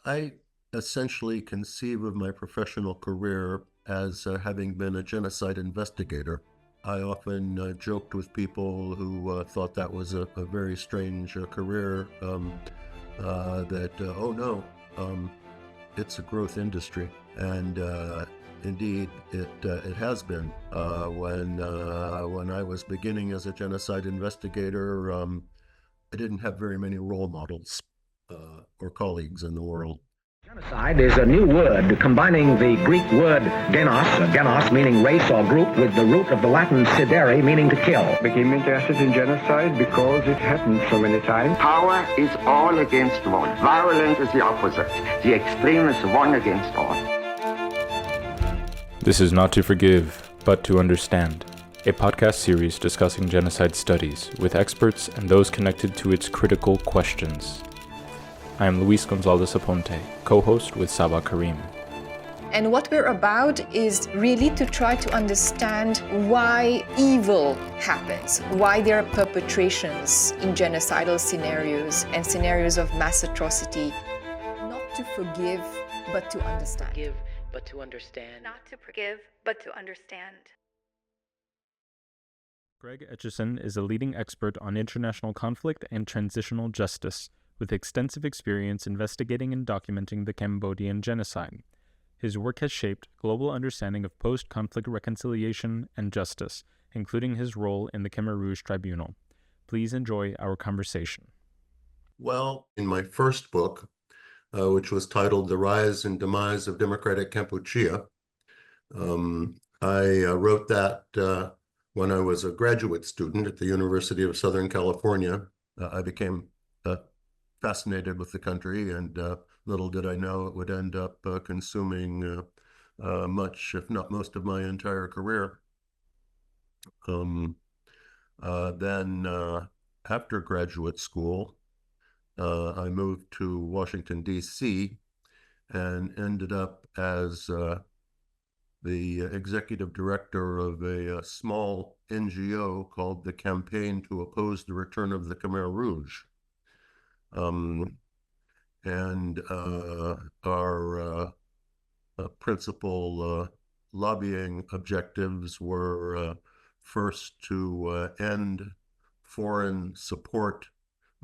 I essentially conceive of my professional career as having been a genocide investigator. I often joked with people who thought that was a very strange career, oh no, um, it's a growth industry. And indeed, it has been. When I was beginning as a genocide investigator, I didn't have very many role models or colleagues in the world. Genocide is a new word combining the Greek word genos meaning race or group, with the root of the Latin sidere meaning to kill. Became interested in genocide because it happened so many times. Power is all against one. Violence is the opposite. The extreme is one against all. This is Not to Forgive, but to Understand, a podcast series discussing genocide studies with experts and those connected to its critical questions. I am Luis Gonzalez Aponte, co-host with Saba Karim. And what we're about is really to try to understand why evil happens, why there are perpetrations in genocidal scenarios and scenarios of mass atrocity. Not to forgive, but to understand. Forgive, but to understand. Not to forgive, but to understand. Craig Etcheson is a leading expert on international conflict and transitional justice, with extensive experience investigating and documenting the Cambodian Genocide. His work has shaped global understanding of post-conflict reconciliation and justice, including his role in the Khmer Rouge Tribunal. Please enjoy our conversation. Well, in my first book, which was titled The Rise and Demise of Democratic Kampuchea, I wrote that when I was a graduate student at the University of Southern California. I became fascinated with the country, and little did I know it would end up consuming much, if not most, of my entire career. Then, after graduate school, I moved to Washington, D.C., and ended up as the executive director of a small NGO called the Campaign to Oppose the Return of the Khmer Rouge. Our principal lobbying objectives were first to end foreign support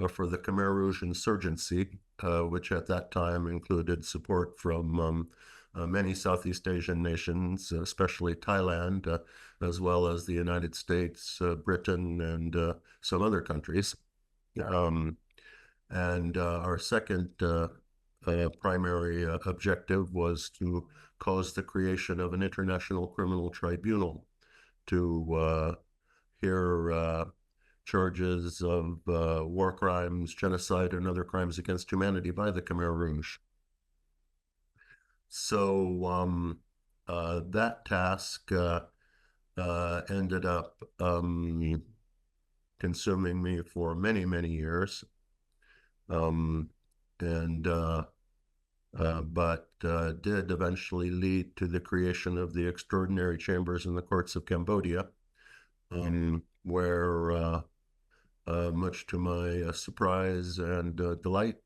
for the Khmer Rouge insurgency, which at that time included support from many Southeast Asian nations, especially Thailand, as well as the United States, Britain, and some other countries. Our second primary objective was to cause the creation of an international criminal tribunal to hear charges of war crimes, genocide, and other crimes against humanity by the Khmer Rouge. So that task ended up consuming me for many, many years. But did eventually lead to the creation of the extraordinary chambers in the Courts of Cambodia, where, much to my surprise and delight,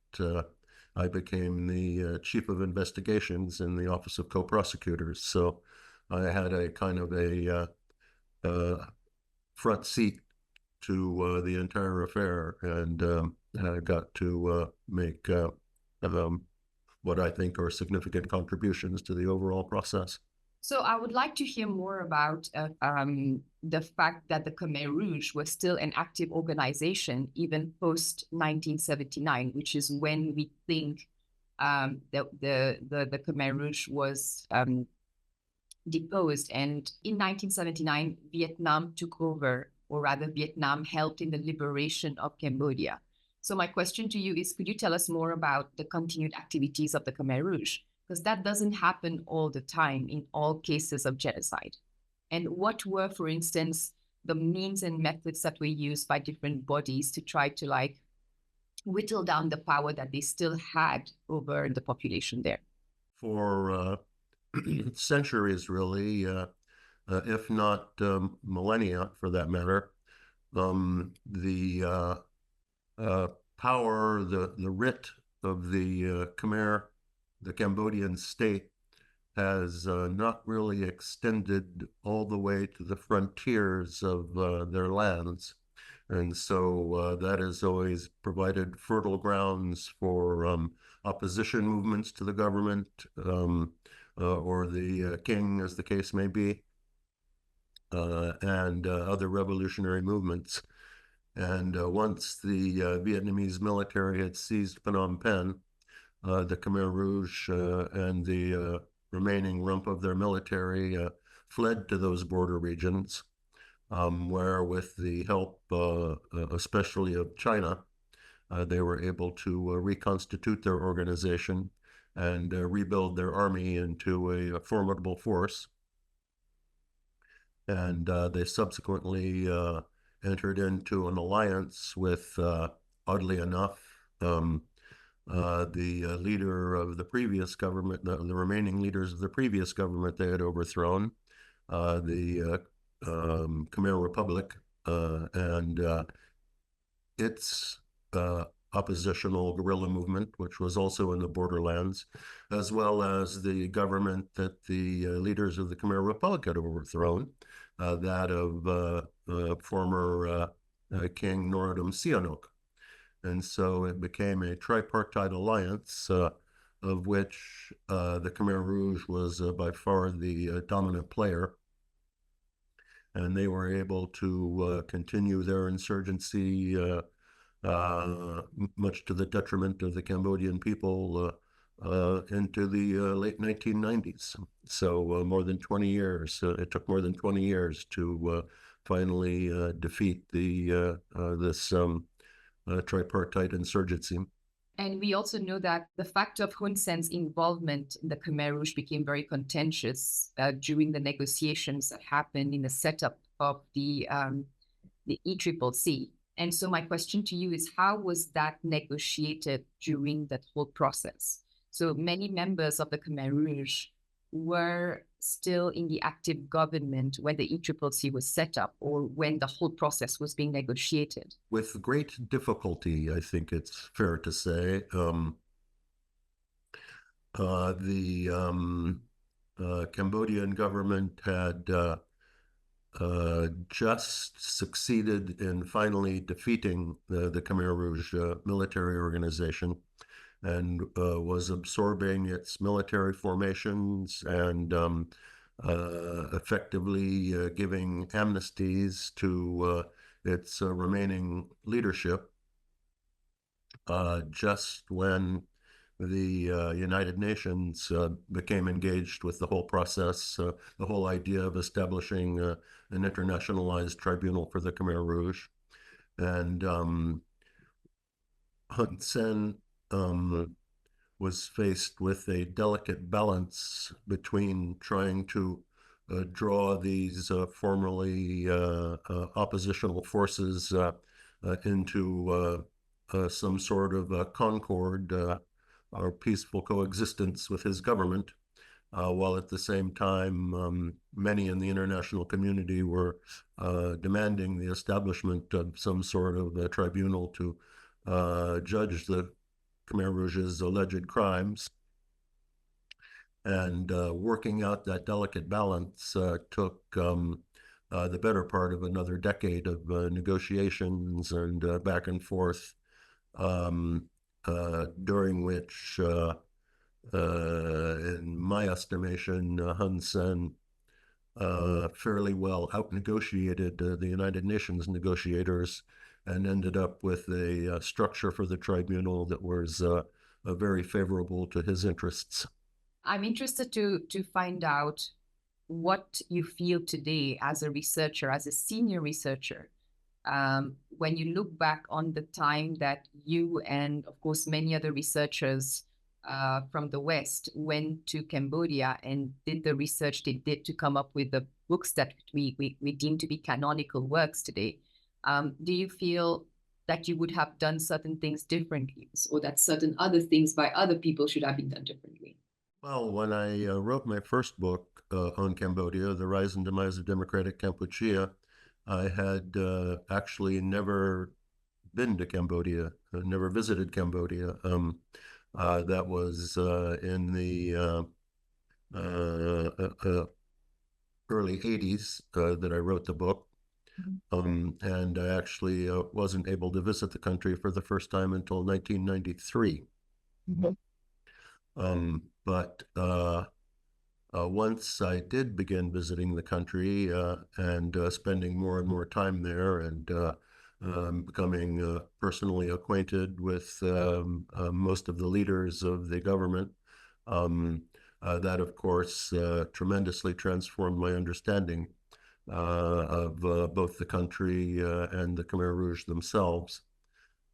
I became the chief of investigations in the Office of Co-Prosecutors. So I had a kind of a front seat to the entire affair, and I got to make what I think are significant contributions to the overall process. So I would like to hear more about the fact that the Khmer Rouge was still an active organization even post-1979, which is when we think that the Khmer Rouge was deposed. And in 1979, Vietnam took over, or rather Vietnam helped in the liberation of Cambodia. So my question to you is, could you tell us more about the continued activities of the Khmer Rouge? Because that doesn't happen all the time in all cases of genocide. And what were, for instance, the means and methods that were used by different bodies to try to whittle down the power that they still had over the population there? For centuries, really, if not millennia for that matter, the power, the writ of the Khmer the Cambodian state has not really extended all the way to the frontiers of their lands. And so that has always provided fertile grounds for opposition movements to the government or the king, as the case may be, and other revolutionary movements. And once the Vietnamese military had seized Phnom Penh, the Khmer Rouge and the remaining rump of their military fled to those border regions, where with the help especially of China, they were able to reconstitute their organization and rebuild their army into a formidable force. And they subsequently entered into an alliance with, oddly enough, the leader of the previous government, the remaining leaders of the previous government they had overthrown, the Khmer Republic, and its oppositional guerrilla movement, which was also in the borderlands, as well as the government that the leaders of the Khmer Republic had overthrown, that of former King Norodom Sihanouk. And so it became a tripartite alliance, of which the Khmer Rouge was by far the dominant player. And they were able to continue their insurgency, much to the detriment of the Cambodian people, into the late 1990s. So more than 20 years. It took more than 20 years to finally defeat this tripartite insurgency. And we also know that the fact of Hun Sen's involvement in the Khmer Rouge became very contentious during the negotiations that happened in the setup of the ECCC. And so my question to you is, how was that negotiated during that whole process? So many members of the Khmer Rouge were still in the active government when the ECCC was set up, or when the whole process was being negotiated? With great difficulty, I think it's fair to say. The Cambodian government had just succeeded in finally defeating the Khmer Rouge military organization, and was absorbing its military formations and effectively giving amnesties to its remaining leadership, just when the United Nations became engaged with the whole process, the whole idea of establishing an internationalized tribunal for the Khmer Rouge. And Hun Sen was faced with a delicate balance between trying to draw these formerly oppositional forces into some sort of concord or peaceful coexistence with his government, while at the same time many in the international community were demanding the establishment of some sort of tribunal to judge the Khmer Rouge's alleged crimes. And working out that delicate balance took the better part of another decade of negotiations and back and forth, during which, in my estimation, Hun Sen fairly well out-negotiated the United Nations negotiators, and ended up with a structure for the tribunal that was very favorable to his interests. I'm interested to find out what you feel today as a researcher, as a senior researcher, when you look back on the time that you and, of course, many other researchers from the West went to Cambodia and did the research they did to come up with the books that we deem to be canonical works today. Do you feel that you would have done certain things differently, or that certain other things by other people should have been done differently? Well, when I wrote my first book on Cambodia, The Rise and Demise of Democratic Kampuchea, I had actually never been to Cambodia, never visited Cambodia. That was in the early 80s that I wrote the book. And I actually wasn't able to visit the country for the first time until 1993. But once I did begin visiting the country and spending more and more time there and becoming personally acquainted with most of the leaders of the government, that, of course, tremendously transformed my understanding of both the country and the Khmer Rouge themselves.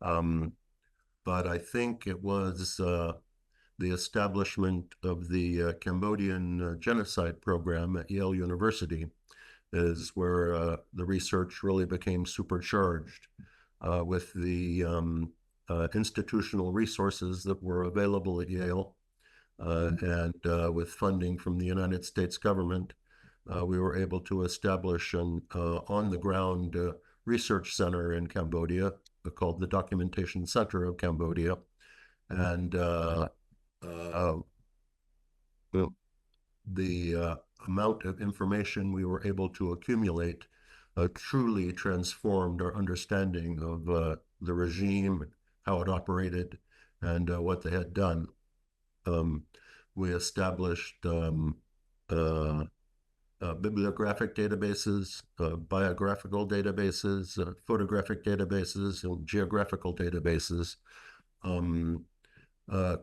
But I think it was the establishment of the Cambodian Genocide program at Yale University is where the research really became supercharged with the institutional resources that were available at Yale and with funding from the United States government. We were able to establish an on-the-ground research center in Cambodia called the Documentation Center of Cambodia. And the amount of information we were able to accumulate truly transformed our understanding of the regime, how it operated, and what they had done. We established bibliographic databases, biographical databases, photographic databases, and geographical databases,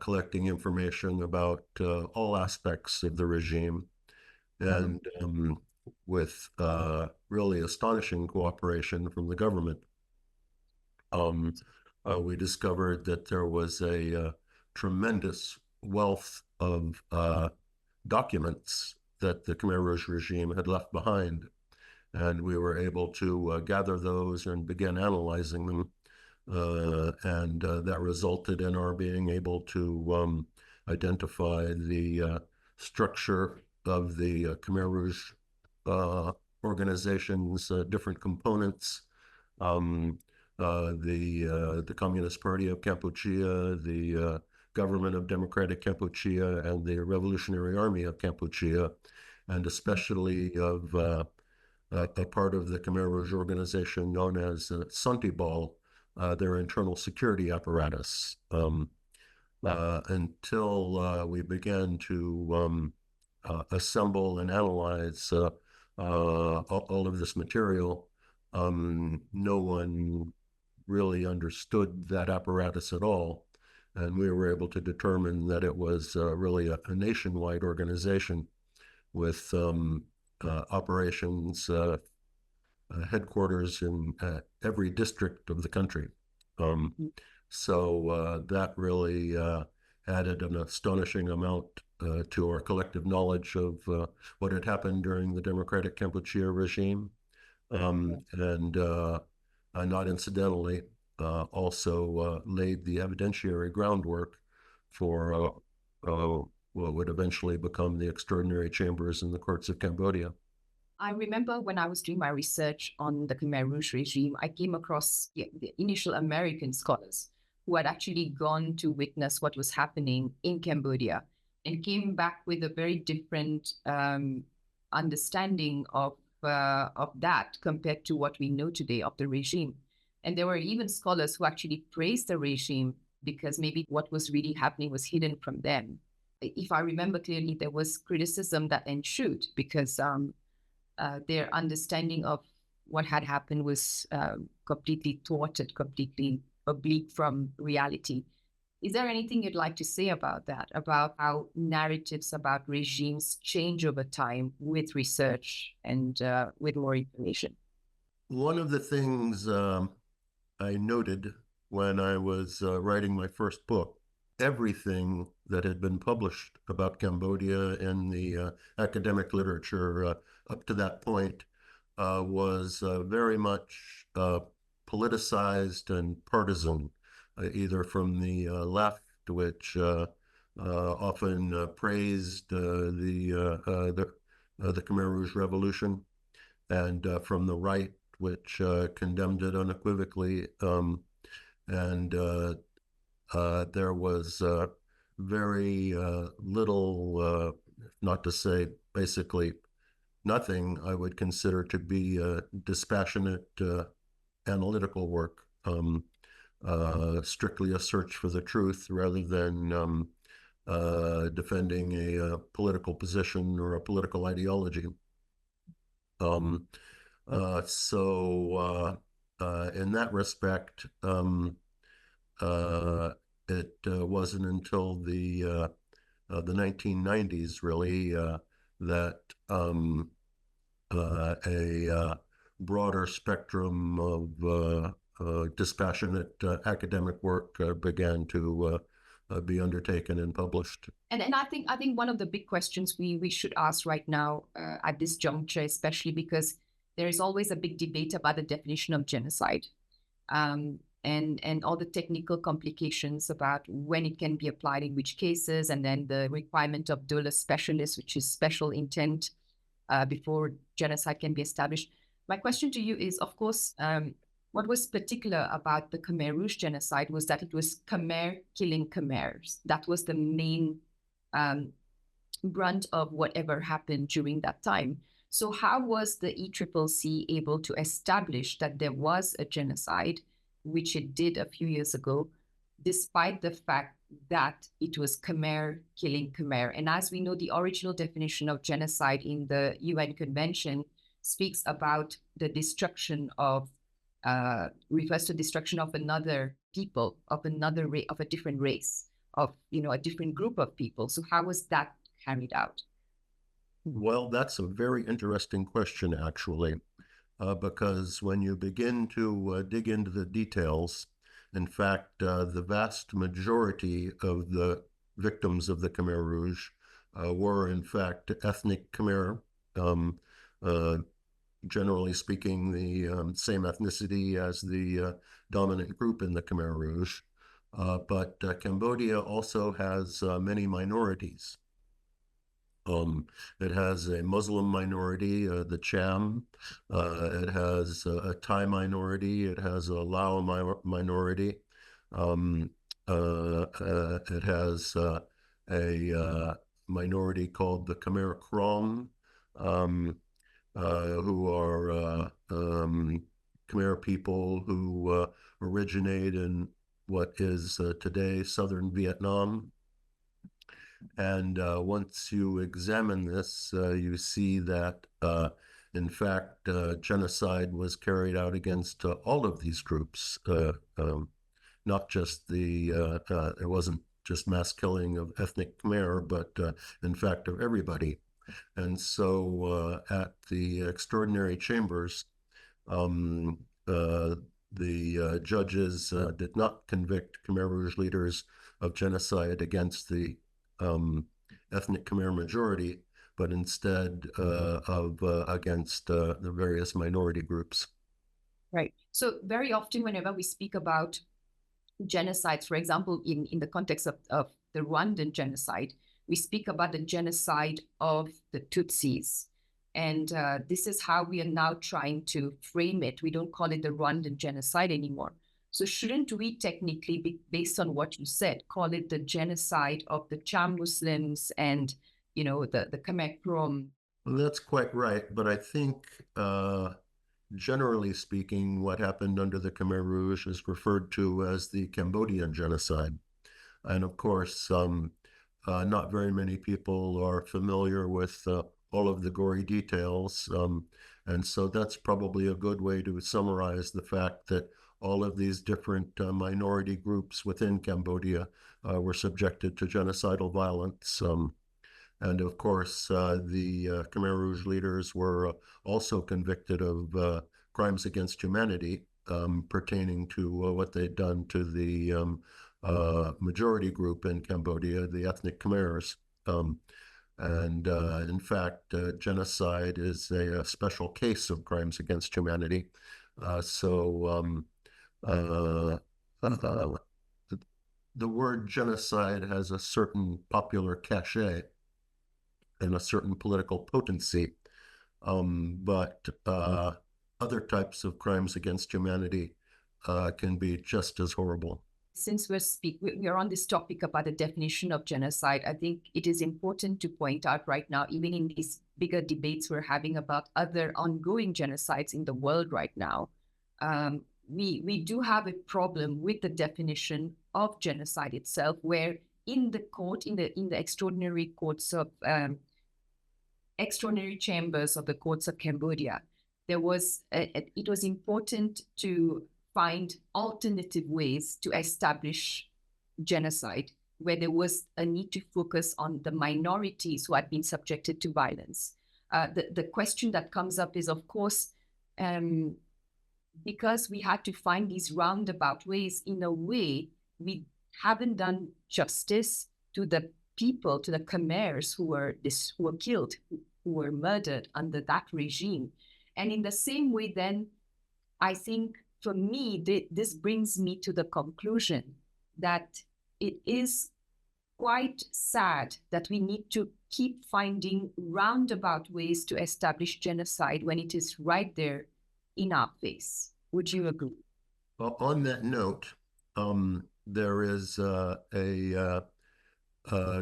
collecting information about all aspects of the regime, and with really astonishing cooperation from the government. We discovered that there was a tremendous wealth of documents that the Khmer Rouge regime had left behind, and we were able to gather those and begin analyzing them. And that resulted in our being able to identify the structure of the Khmer Rouge organization's different components, the Communist Party of Kampuchea, the Government of Democratic Kampuchea, and the Revolutionary Army of Kampuchea, and especially of a part of the Khmer Rouge organization known as Santibal, their internal security apparatus, until we began to assemble and analyze all of this material. No one really understood that apparatus at all, and we were able to determine that it was really a nationwide organization with operations headquarters in every district of the country. So that really added an astonishing amount to our collective knowledge of what had happened during the Democratic Kampuchea regime. And not incidentally, also laid the evidentiary groundwork for what would eventually become the extraordinary chambers in the Courts of Cambodia. I remember when I was doing my research on the Khmer Rouge regime, I came across the initial American scholars who had actually gone to witness what was happening in Cambodia and came back with a very different understanding of that compared to what we know today of the regime. And there were even scholars who actually praised the regime because maybe what was really happening was hidden from them. If I remember clearly, there was criticism that ensued because their understanding of what had happened was completely thwarted, completely oblique from reality. Is there anything you'd like to say about that, about how narratives about regimes change over time with research and with more information? One of the things I noted when I was writing my first book, everything that had been published about Cambodia in the academic literature up to that point was very much politicized and partisan, either from the left, which often praised the Khmer Rouge Revolution, and from the right, which condemned it unequivocally. And there was very little, not to say basically nothing, I would consider to be dispassionate analytical work, strictly a search for the truth rather than defending a political position or a political ideology. So in that respect, it wasn't until the 1990s, really, that a broader spectrum of dispassionate academic work began to be undertaken and published. And I think one of the big questions we should ask right now at this juncture, especially because there is always a big debate about the definition of genocide, and all the technical complications about when it can be applied in which cases, and then the requirement of dolus specialis, which is special intent before genocide can be established. My question to you is, of course, what was particular about the Khmer Rouge genocide was that it was Khmer killing Khmers. That was the main brunt of whatever happened during that time. So how was the ECCC able to establish that there was a genocide, which it did a few years ago, despite the fact that it was Khmer killing Khmer? And as we know, the original definition of genocide in the UN Convention speaks about the destruction of, refers to destruction of another people, of another of a different race, of a different group of people. So how was that carried out? Well, that's a very interesting question, actually, because when you begin to dig into the details, in fact, the vast majority of the victims of the Khmer Rouge were, in fact, ethnic Khmer, generally speaking, the same ethnicity as the dominant group in the Khmer Rouge. But Cambodia also has many minorities. It has a Muslim minority, the Cham. It has a Thai minority. It has a Lao minority. It has a minority called the Khmer Rouge, who are Khmer people who originate in what is today southern Vietnam. And once you examine this, you see that, in fact, genocide was carried out against all of these groups, not just it wasn't just mass killing of ethnic Khmer, but in fact of everybody. And so at the extraordinary chambers, the judges did not convict Khmer Rouge leaders of genocide against the ethnic Khmer majority, but instead against the various minority groups. Right. So very often whenever we speak about genocides, for example, in the context of the Rwandan genocide, we speak about the genocide of the Tutsis. And this is how we are now trying to frame it. We don't call it the Rwandan genocide anymore. So shouldn't we technically, based on what you said, call it the genocide of the Cham Muslims and, the Khmer Rouge? Well, that's quite right. But I think, generally speaking, what happened under the Khmer Rouge is referred to as the Cambodian Genocide. And of course, not very many people are familiar with all of the gory details. And so that's probably a good way to summarize the fact that all of these different minority groups within Cambodia were subjected to genocidal violence. And of course, the Khmer Rouge leaders were also convicted of crimes against humanity pertaining to what they'd done to the majority group in Cambodia, the ethnic Khmers. And in fact, genocide is a special case of crimes against humanity. The word genocide has a certain popular cachet and a certain political potency, but other types of crimes against humanity can be just as horrible. since we are on this topic about the definition of genocide, I think it is important to point out right now, even in these bigger debates we're having about other ongoing genocides in the world right now, we do have a problem with the definition of genocide itself, where in the court, in the extraordinary courts of extraordinary chambers of the Courts of Cambodia, it was important to find alternative ways to establish genocide, where there was a need to focus on the minorities who had been subjected to violence. The question that comes up is, of course, because we had to find these roundabout ways, in a way, we haven't done justice to the people, to the Khmers who were killed, who were murdered under that regime. And in the same way, then, I think for me, this brings me to the conclusion that it is quite sad that we need to keep finding roundabout ways to establish genocide when it is right there in our face. Would you agree? Well, on that note, there is a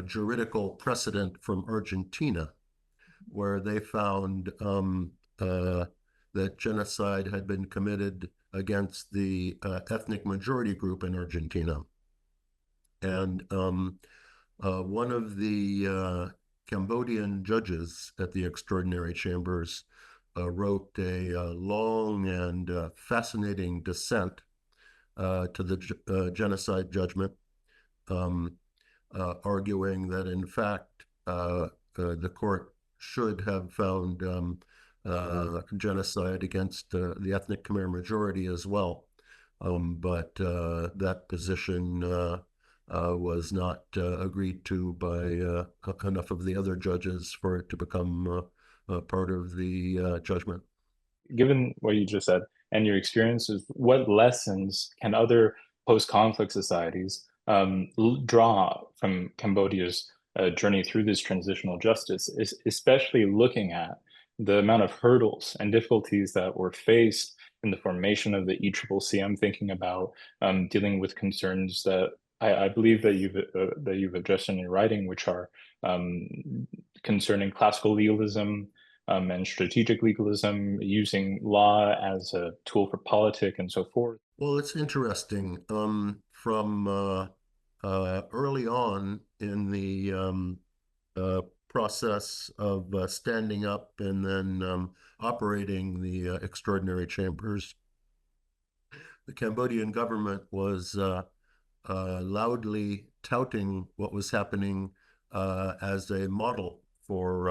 juridical precedent from Argentina where they found that genocide had been committed against the ethnic majority group in Argentina. And one of the Cambodian judges at the extraordinary chambers wrote a long and fascinating dissent to the genocide judgment, arguing that in fact the court should have found genocide against the ethnic Khmer majority as well. But that position was not agreed to by enough of the other judges for it to become part of the judgment. Given what you just said and your experiences, what lessons can other post-conflict societies draw from Cambodia's journey through this transitional justice, especially looking at the amount of hurdles and difficulties that were faced in the formation of the ECCC? I'm thinking about dealing with concerns that I believe that you've addressed in your writing, which are concerning classical legalism and strategic legalism, using law as a tool for politics and so forth. Well, it's interesting. From early on in the process of standing up and then operating the extraordinary chambers, the Cambodian government was loudly touting what was happening as a model for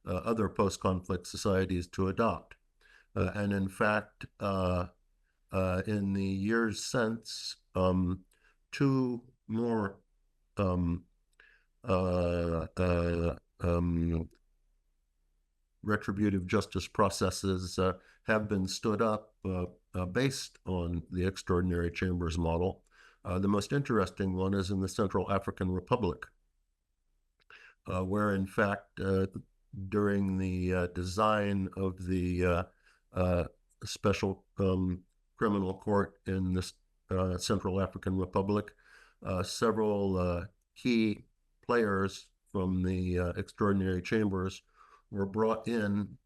other post-conflict societies to adopt. And in fact, in the years since, two more retributive justice processes have been stood up based on the extraordinary chambers model. The most interesting one is in the Central African Republic, where in fact, during the design of the special criminal court in the Central African Republic, several key players from the extraordinary chambers were brought in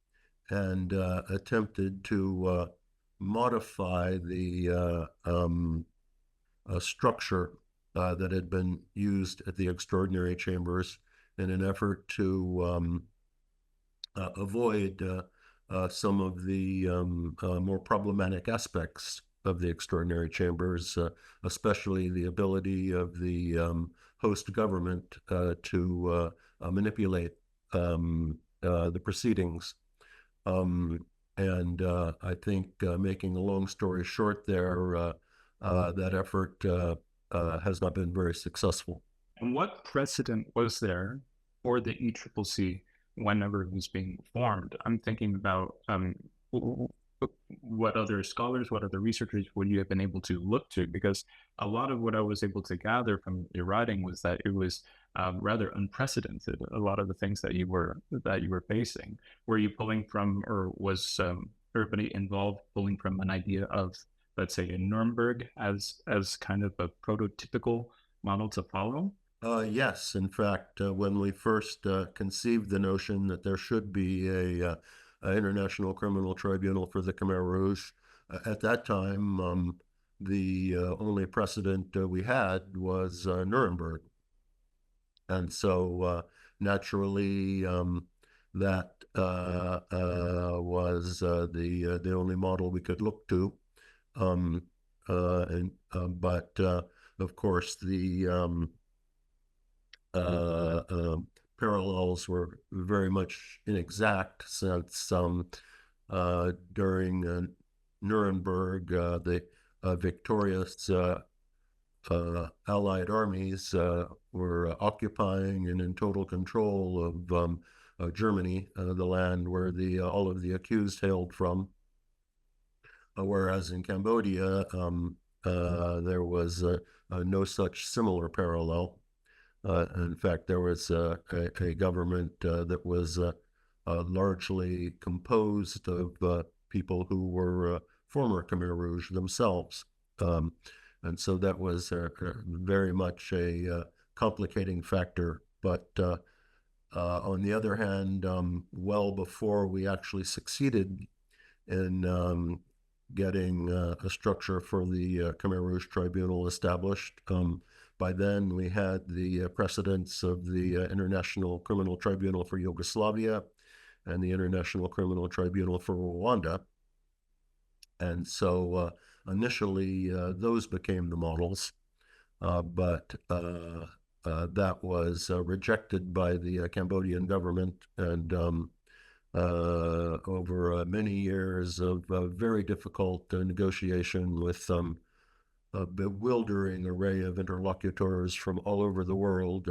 and attempted to modify the structure that had been used at the extraordinary chambers in an effort to avoid some of the more problematic aspects of the extraordinary chambers, especially the ability of the host government to manipulate the proceedings. And I think, making a long story short there, that effort has not been very successful. And what precedent was there for the ECCC whenever it was being formed? I'm thinking about what other scholars, what other researchers would you have been able to look to? Because a lot of what I was able to gather from your writing was that it was rather unprecedented. A lot of the things that you were facing. Were you pulling from, or was everybody involved pulling from an idea of let's say in Nuremberg as kind of a prototypical model to follow? Yes, in fact, when we first conceived the notion that there should be a international criminal tribunal for the Khmer Rouge, at that time, the only precedent we had was Nuremberg. And so naturally, that was the only model we could look to. But of course, the parallels were very much inexact, since during Nuremberg, the victorious Allied armies were occupying and in total control of Germany, the land where all of the accused hailed from. Whereas in Cambodia, there was no such similar parallel. In fact, there was a government that was largely composed of people who were former Khmer Rouge themselves. And so that was very much a complicating factor. But on the other hand, well before we actually succeeded in getting a structure for the Khmer Rouge Tribunal established, by then we had the precedents of the International Criminal Tribunal for Yugoslavia and the International Criminal Tribunal for Rwanda. And so initially, those became the models, but that was rejected by the Cambodian government, and over many years of very difficult negotiation with a bewildering array of interlocutors from all over the world,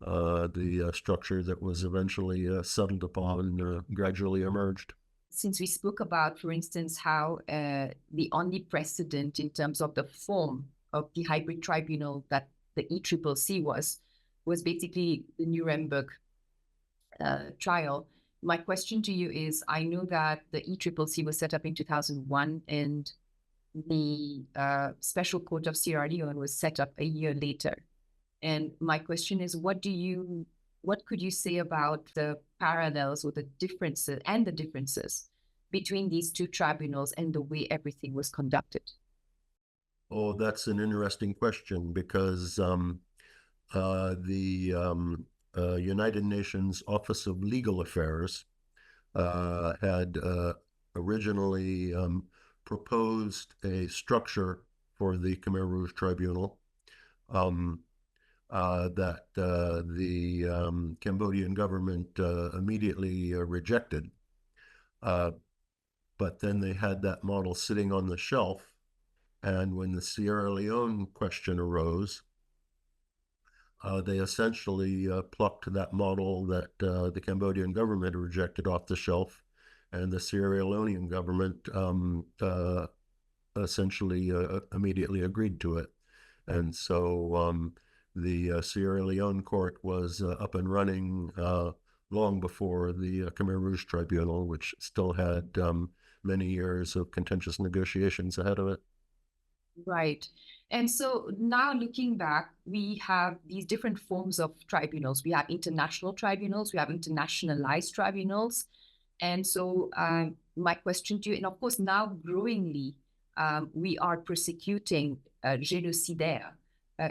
the structure that was eventually settled upon gradually emerged. Since we spoke about, for instance, how the only precedent in terms of the form of the hybrid tribunal that the ECCC was basically the Nuremberg trial. My question to you is, I know that the ECCC was set up in 2001 and the Special Court of Sierra Leone was set up a year later. And my question is, what could you say about the parallels or the differences between these two tribunals and the way everything was conducted? Oh, that's an interesting question, because the United Nations Office of Legal Affairs had originally proposed a structure for the Khmer Rouge Tribunal that the Cambodian government immediately rejected. But then they had that model sitting on the shelf, and when the Sierra Leone question arose, they essentially plucked that model that the Cambodian government rejected off the shelf, and the Sierra Leonean government essentially immediately agreed to it. And so the Sierra Leone court was up and running long before the Khmer Rouge Tribunal, which still had many years of contentious negotiations ahead of it. Right. And so now looking back, we have these different forms of tribunals. We have international tribunals, we have internationalized tribunals. And so my question to you, and of course now growingly, we are prosecuting génocidaires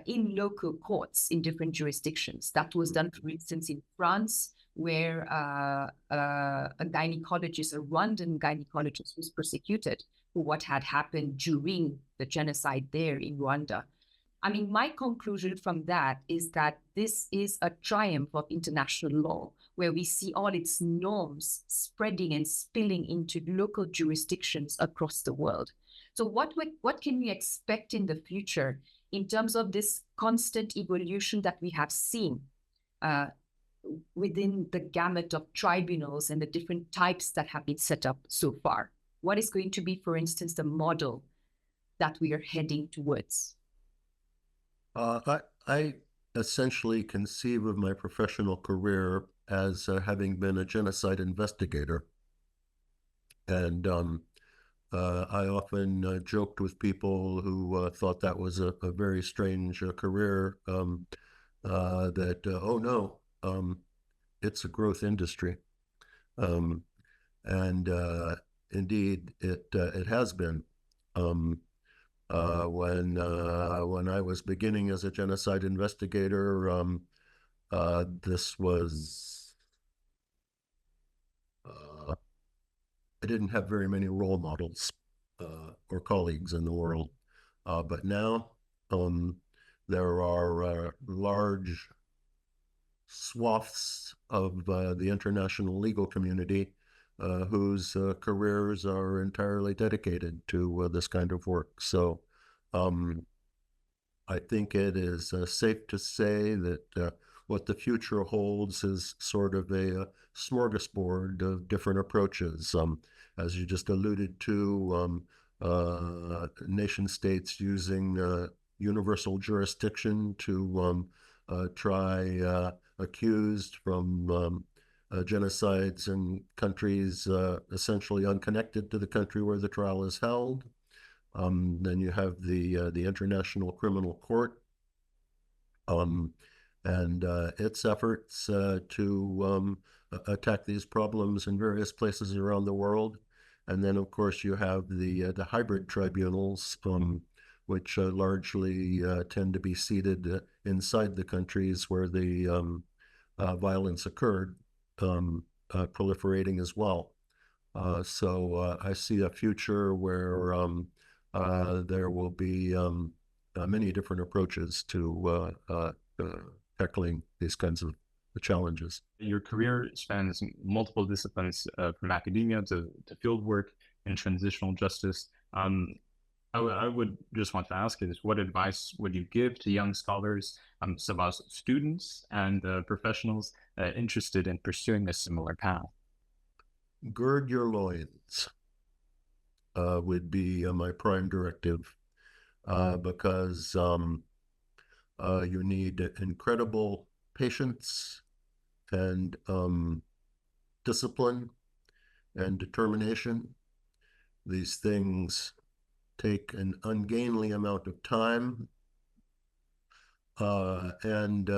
in local courts in different jurisdictions. That was done, for instance, in France, where a gynecologist, a Rwandan gynecologist, was prosecuted for what had happened during the genocide there in Rwanda. I mean, my conclusion from that is that this is a triumph of international law, where we see all its norms spreading and spilling into local jurisdictions across the world. So what can we expect in the future in terms of this constant evolution that we have seen within the gamut of tribunals and the different types that have been set up so far? What is going to be, for instance, the model that we are heading towards? I essentially conceive of my professional career as having been a genocide investigator. And I often joked with people who thought that was a very strange career, that, oh no, it's a growth industry. And indeed, it has been. When I was beginning as a genocide investigator, this was I didn't have very many role models or colleagues in the world, but now there are large swaths of the international legal community whose careers are entirely dedicated to this kind of work. So I think it is safe to say that what the future holds is sort of a smorgasbord of different approaches. As you just alluded to, nation states using universal jurisdiction to try accused from genocides in countries essentially unconnected to the country where the trial is held. Then you have the International Criminal Court and its efforts to attack these problems in various places around the world. And then, of course, you have the hybrid tribunals, which largely tend to be seated inside the countries where the violence occurred, proliferating as well. So I see a future where there will be many different approaches to tackling these kinds of challenges. Your career spans multiple disciplines, from academia to field work and transitional justice. I would just want to ask is, what advice would you give to young scholars, students and professionals interested in pursuing a similar path? Gird your loins would be my prime directive, because you need incredible patience and discipline and determination. These things take an ungainly amount of time, and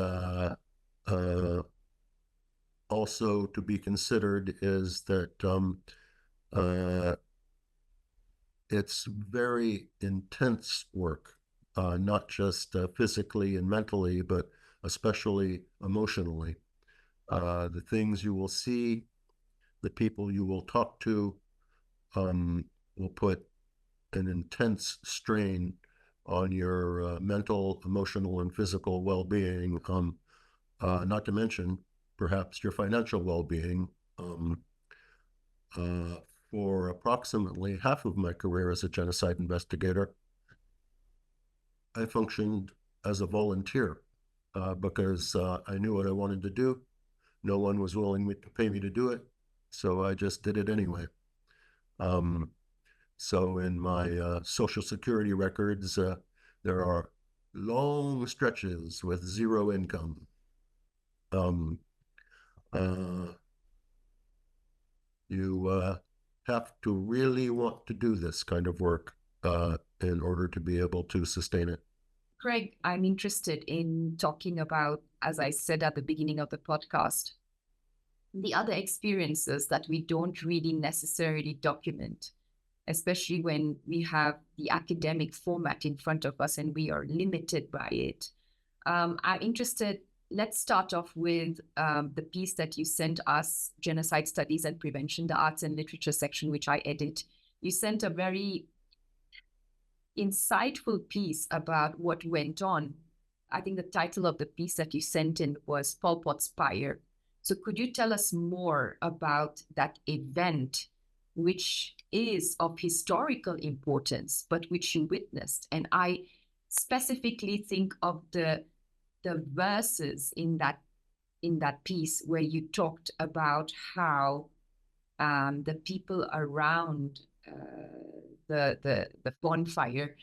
also to be considered is that it's very intense work, not just physically and mentally, but especially emotionally. The things you will see, the people you will talk to, will put an intense strain on your mental, emotional, and physical well-being, not to mention perhaps your financial well-being. For approximately half of my career as a genocide investigator, I functioned as a volunteer because I knew what I wanted to do. No one was willing to pay me to do it, so I just did it anyway. So in my Social Security records, there are long stretches with zero income. You have to really want to do this kind of work in order to be able to sustain it. Craig, I'm interested in talking about, as I said at the beginning of the podcast, the other experiences that we don't really necessarily document, especially when we have the academic format in front of us and we are limited by it. I'm interested, let's start off with the piece that you sent us, Genocide Studies and Prevention, the Arts and Literature section, which I edit. You sent a very insightful piece about what went on. I think the title of the piece that you sent in was Pol Pot's Pyre. So could you tell us more about that event, which is of historical importance, but which you witnessed? And I specifically think of the verses in that piece where you talked about how the people around the bonfire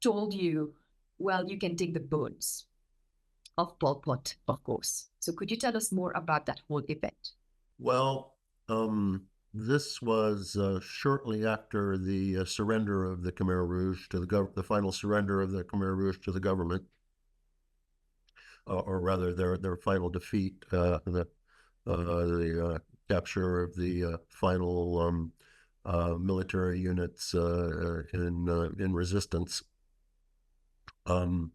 told you, well, you can take the bones of Pol Pot, of course. So could you tell us more about that whole event? Well, This was shortly after the surrender of the Khmer Rouge to the final surrender of the Khmer Rouge to the government, or rather their final defeat, the capture of the final military units in resistance. And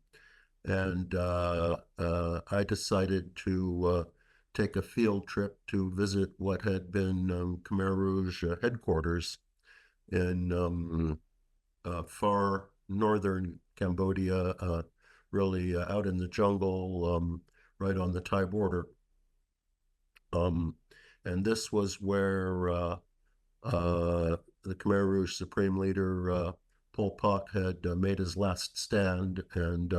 I decided to take a field trip to visit what had been Khmer Rouge headquarters in far northern Cambodia, really out in the jungle, right on the Thai border. And this was where the Khmer Rouge Supreme Leader Pol Pot had made his last stand and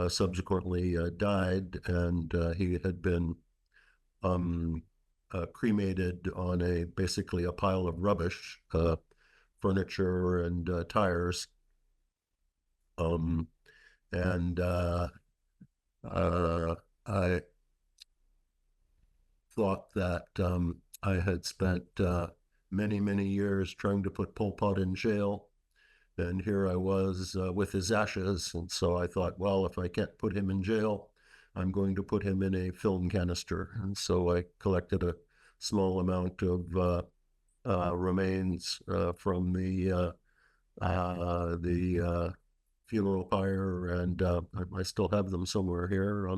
subsequently died, and he had been cremated on basically a pile of rubbish, furniture and tires. And I thought that I had spent many, many years trying to put Pol Pot in jail. And here I was with his ashes. And so I thought, well, if I can't put him in jail, I'm going to put him in a film canister. And so I collected a small amount of remains from the funeral pyre, and I still have them somewhere here.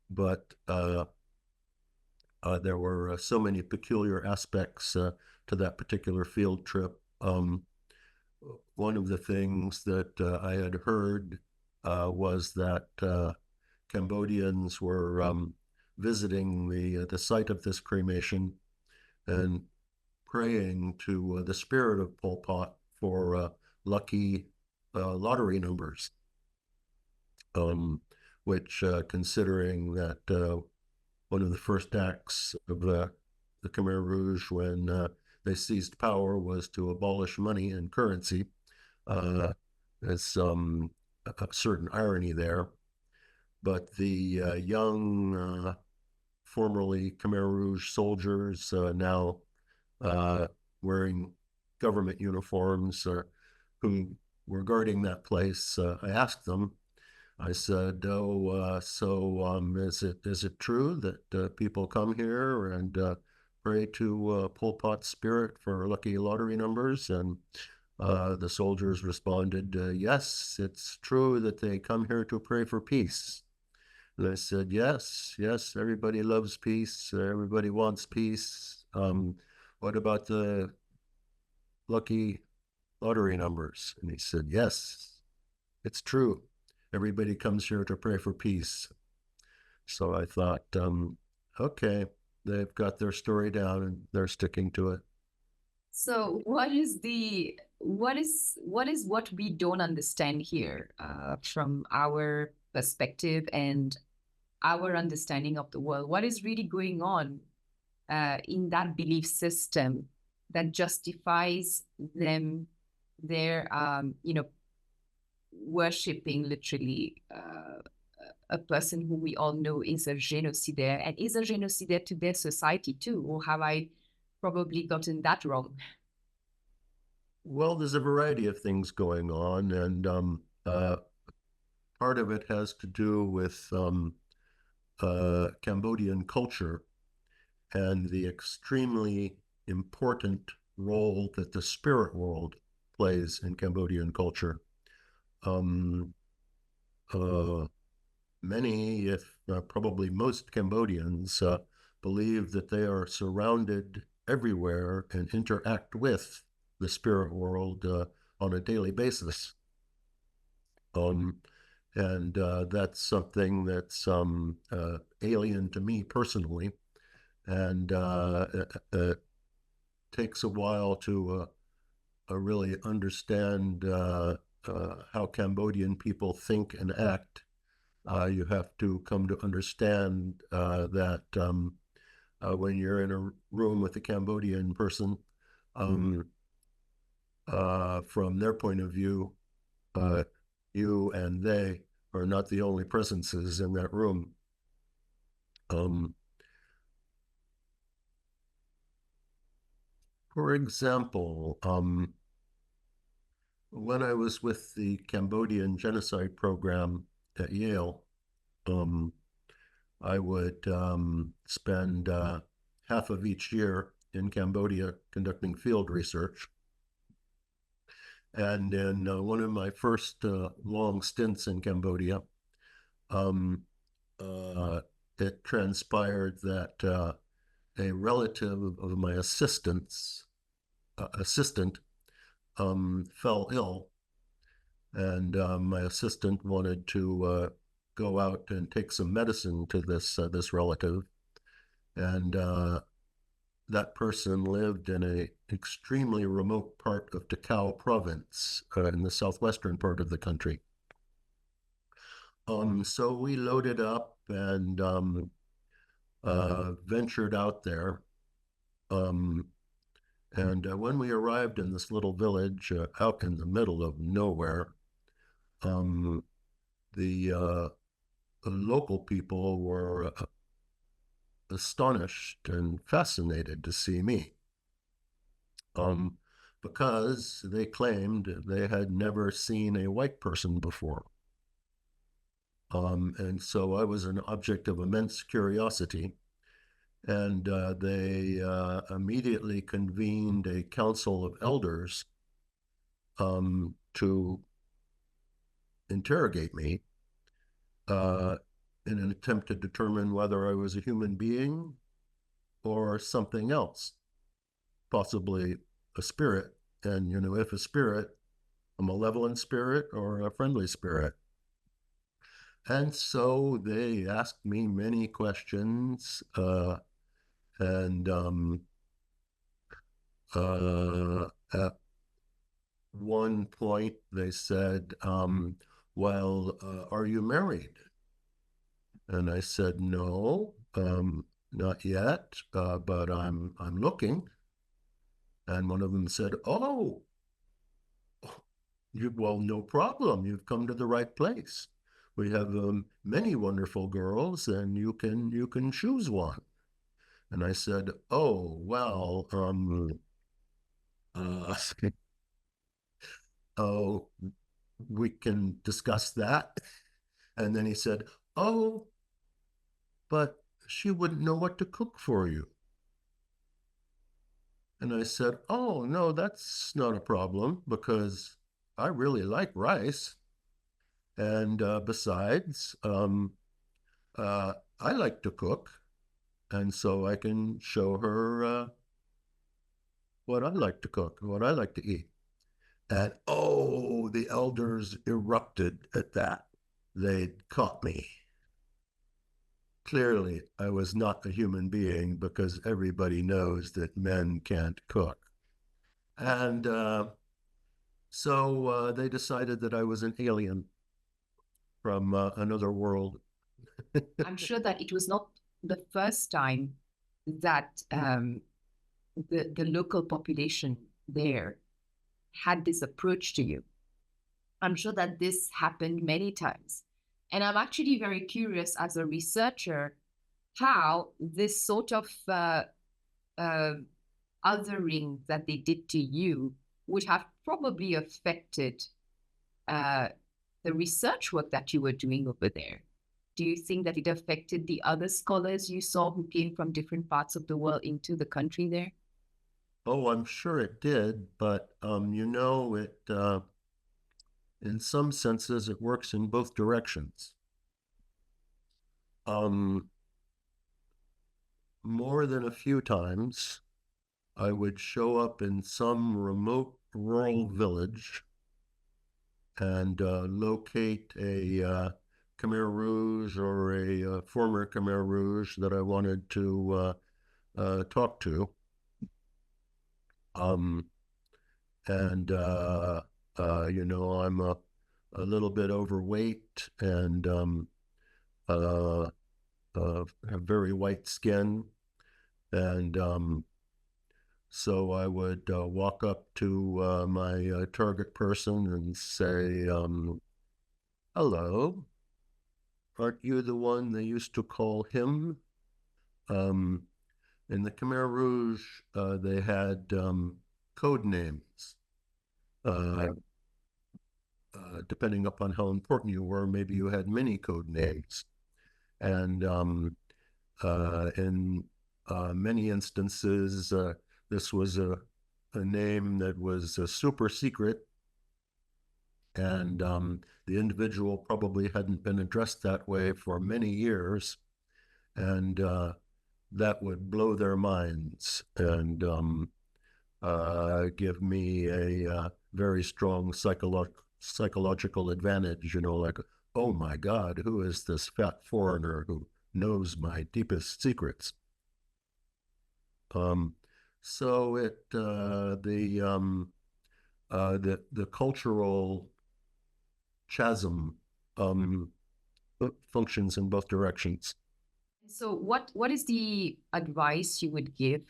But there were so many peculiar aspects to that particular field trip. One of the things that I had heard was that Cambodians were visiting the site of this cremation and praying to the spirit of Pol Pot for lucky lottery numbers, which, considering that one of the first acts of the Khmer Rouge when they seized power was to abolish money and currency. There's a certain irony there. But the young, formerly Khmer Rouge soldiers, now wearing government uniforms, who were guarding that place, I asked them, I said, "Oh, so is it true that people come here and pray to Pol Pot's spirit for lucky lottery numbers?" And the soldiers responded, "Yes, it's true that they come here to pray for peace." And I said, "Yes, yes, everybody loves peace. Everybody wants peace. What about the lucky lottery numbers?" And he said, "Yes, it's true. Everybody comes here to pray for peace." So I thought, okay, they've got their story down and they're sticking to it. So what is what we don't understand here from our perspective and our understanding of the world? What is really going on in that belief system that justifies their worshipping literally a person who we all know is a genocidaire, and is a genocidaire to their society too? Or have I probably gotten that wrong? Well, there's a variety of things going on, and part of it has to do with Cambodian culture and the extremely important role that the spirit world plays in Cambodian culture. Many, if probably most Cambodians, believe that they are surrounded everywhere and interact with the spirit world on a daily basis. And that's something that's alien to me personally, and it takes a while to really understand how Cambodian people think and act. You have to come to understand that when you're in a room with a Cambodian person, from their point of view, you and they are not the only presences in that room. For example, when I was with the Cambodian Genocide program at Yale, I would spend half of each year in Cambodia conducting field research. And in one of my first long stints in Cambodia, it transpired that a relative of my assistant fell ill, and my assistant wanted to go out and take some medicine to this relative, and that person lived in an extremely remote part of Takao province in the southwestern part of the country. So we loaded up and ventured out there. And when we arrived in this little village out in the middle of nowhere, the local people were astonished and fascinated to see me, because they claimed they had never seen a white person before. And so I was an object of immense curiosity. And they immediately convened a council of elders to interrogate me in an attempt to determine whether I was a human being or something else, possibly a spirit. And, you know, if a spirit, a malevolent spirit or a friendly spirit. And so they asked me many questions, and at one point they said, well, are you married? And I said, no, not yet, but I'm looking. And one of them said, oh, well, no problem. You've come to the right place. We have many wonderful girls, and you can choose one. And I said, oh, well, oh, we can discuss that. And then he said, oh, but she wouldn't know what to cook for you. And I said, oh, no, that's not a problem, because I really like rice. And besides, I like to cook. And so I can show her what I like to cook, what I like to eat. And oh, the elders erupted at that. They'd caught me. Clearly, I was not a human being, because everybody knows that men can't cook. And so they decided that I was an alien from another world. I'm sure that it was not the first time that the local population there had this approach to you. I'm sure that this happened many times. And I'm actually very curious as a researcher how this sort of othering that they did to you would have probably affected the research work that you were doing over there. Do you think that it affected the other scholars you saw who came from different parts of the world into the country there? Oh, I'm sure it did, but you know, it in some senses it works in both directions. More than a few times, I would show up in some remote rural village and locate a Khmer Rouge or a former Khmer Rouge that I wanted to talk to. And you know, I'm a little bit overweight and have very white skin. And so I would walk up to my target person and say, hello, aren't you the one they used to call him? In the Khmer Rouge, they had code names. Depending upon how important you were, maybe you had many code names. And in many instances, this was a name that was super secret, and the individual probably hadn't been addressed that way for many years, and that would blow their minds and give me a very strong psychological advantage, like, oh my God, who is this fat foreigner who knows my deepest secrets? So the cultural chasm functions in both directions. So what is the advice you would give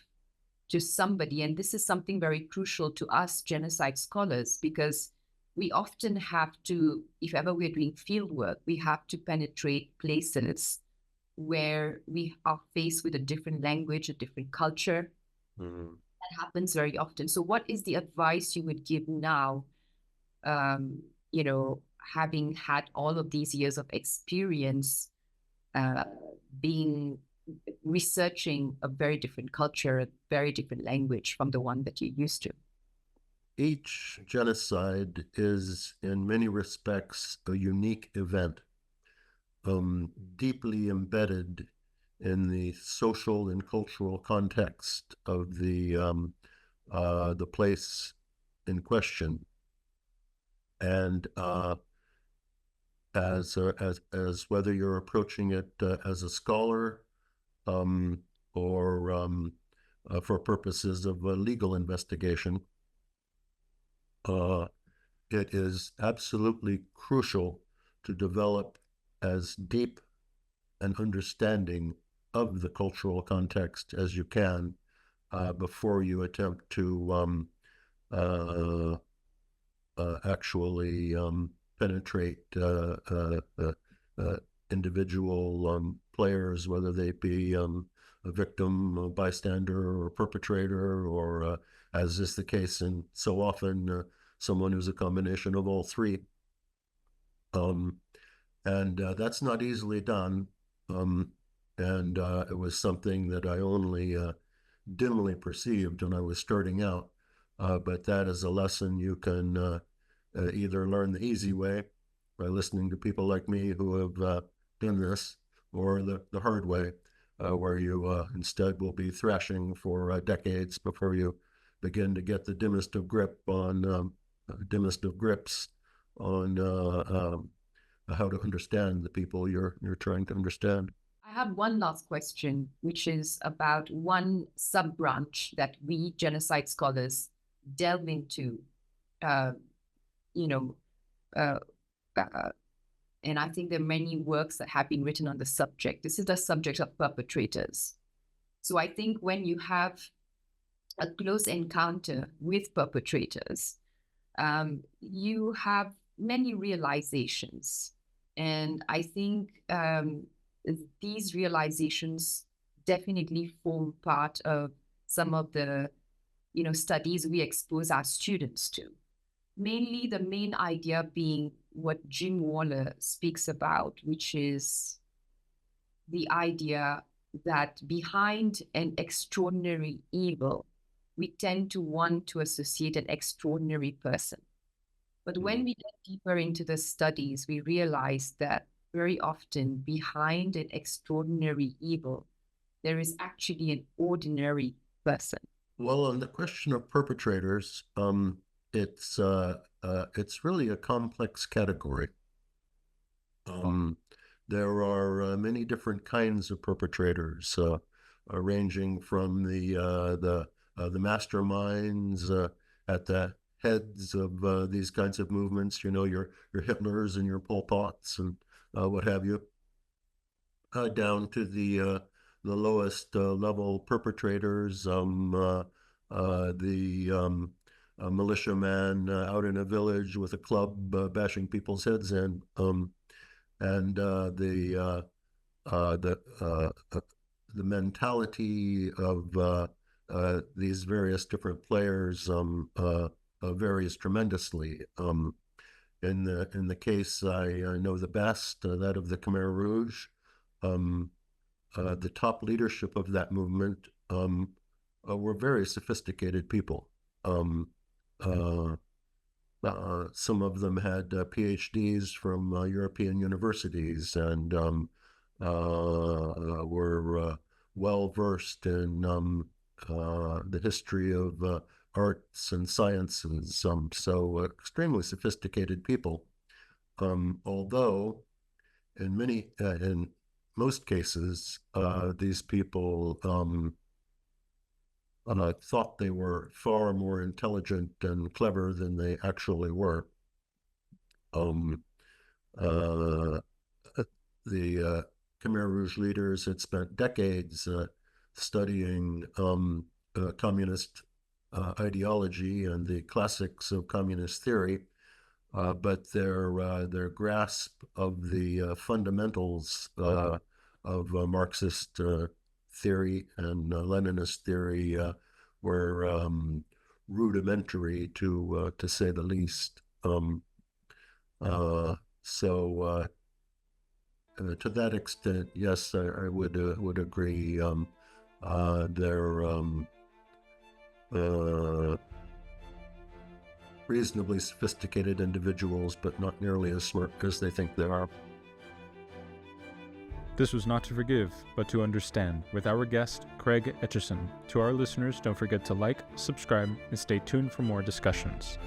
to somebody? And this is something very crucial to us genocide scholars, because we often have to, if ever we're doing field work, we have to penetrate places where we are faced with a different language, a different culture. Mm-hmm. That happens very often. So what is the advice you would give now, having had all of these years of experience, researching a very different culture, a very different language from the one that you're used to? Each genocide is, in many respects, a unique event, deeply embedded in the social and cultural context of the place in question, and as whether you're approaching it as a scholar or for purposes of a legal investigation, it is absolutely crucial to develop as deep an understanding of the cultural context as you can before you attempt to actually penetrate individual players, whether they be a victim, a bystander, or a perpetrator, or as is the case in so often, someone who's a combination of all three. And that's not easily done. And it was something that I only dimly perceived when I was starting out. But that is a lesson you can either learn the easy way by listening to people like me who have done this, or the hard way, where you instead will be thrashing for decades before you begin to get the dimmest of grips on how to understand the people you're trying to understand. I have one last question, which is about one sub-branch that we genocide scholars delve into, and I think there are many works that have been written on the subject. This is the subject of perpetrators. So I think when you have a close encounter with perpetrators, you have many realizations. And I think these realizations definitely form part of some of the studies we expose our students to. Mainly the main idea being what Jim Waller speaks about, which is the idea that behind an extraordinary evil, we tend to want to associate an extraordinary person. But when we get deeper into the studies, we realize that very often behind an extraordinary evil, there is actually an ordinary person. Well, on the question of perpetrators, it's really a complex category. There are many different kinds of perpetrators, ranging from the masterminds at the heads of these kinds of movements, your Hitlers and your Pol Pots and what have you, down to the lowest level perpetrators, the militiaman out in a village with a club bashing people's heads in, and the the mentality of these various different players varies tremendously. In the case I know the best, that of the Khmer Rouge, the top leadership of that movement were very sophisticated people. Some of them had PhDs from European universities and were well versed in the history of arts and sciences, so extremely sophisticated people. Although in most cases, these people thought they were far more intelligent and clever than they actually were. The Khmer Rouge leaders had spent decades studying communist ideology and the classics of communist theory, but their grasp of the fundamentals of Marxist theory and Leninist theory were rudimentary, to say the least. So to that extent, yes, I would agree. They're reasonably sophisticated individuals, but not nearly as smart as they think they are. This was Not to Forgive, but to Understand, with our guest, Craig Etcheson. To our listeners, don't forget to like, subscribe, and stay tuned for more discussions.